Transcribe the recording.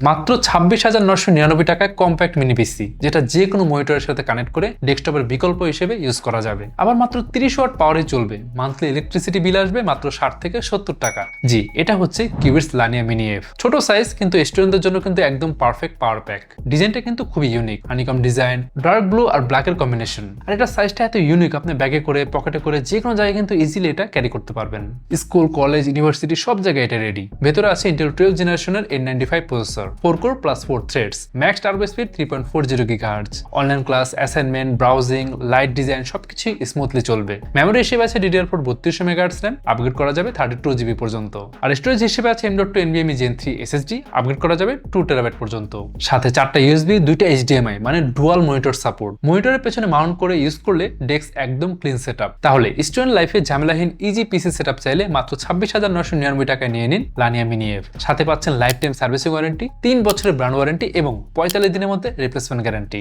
মাত্র 26,999 টাকায় compact mini পিসি, যেটা যে কোনো মনিটরের সাথে কানেক্ট করে ডেস্কটপের বিকল্প হিসেবে ইউজ করা যাবে। আবার মাত্র 30 ওয়াট পাওয়ারে চলবে। মান্থলি ইলেকট্রিসিটি বিল আসবে মাত্র 60 থেকে 70 টাকা। জি, এটা হচ্ছে কিউবিটস লানিয়া মিনি এফ। ছোট সাইজ কিন্তু স্টুডেন্টদের জন্য কিন্তু একদম পারফেক্ট পাওয়ার প্যাক। ডিজাইনটা কিন্তু খুবই unique, honeycomb design, dark blue আর ব্ল্যাকের কম্বিনেশন। আর এটা সাইজটা এত ইউনিক, আপনি ব্যাগে করে পকেটে করে যে কোনো জায়গায় কিন্তু ইজিলি এটা ক্যারি করতে পারবেন। স্কুল, কলেজ, ইউনিভার্সিটি সব জায়গায় এটা রেডি। ভেতরে আছে ইন্টেল 12 জেনারেশনের A95 processor, 4 core plus 4 threads, max turbo speed 3.40 GHz। Online class, assignment, browsing, light design সবকিছুই স্মুথলি চলবে। মেমোরি হিসেবে আছে DDR4 3200 MHz RAM, আপগ্রেড করা যাবে 32 GB পর্যন্ত। আর স্টোরেজ হিসেবে আছে M.2 NVMe Gen 3 SSD, upgrade করা যাবে 2 TB পর্যন্ত। সাথে 4টা USB, 2টা HDMI, মানে ডুয়াল মনিটর সাপোর্ট। মনিটরের পেছনে মাউন্ট করে ইউজ করলে ডেস্ক একদম ক্লিন সেটআপ। তাহলে স্টুডেন্ট লাইফে ঝামেলাহীন ইজি পিসি সেটআপ চাইলে মাত্র 26,999 টাকায় নিয়ে নিন লানিয়া মিনি এফ। সাথে পাচ্ছেন লাইফ টাইম সার্ভিসিং ওয়ারেন্টি, 3 বছরের ব্র্যান্ড ওয়ারেন্টি এবং 45 দিনের মধ্যে রিপ্লেসমেন্ট গ্যারান্টি।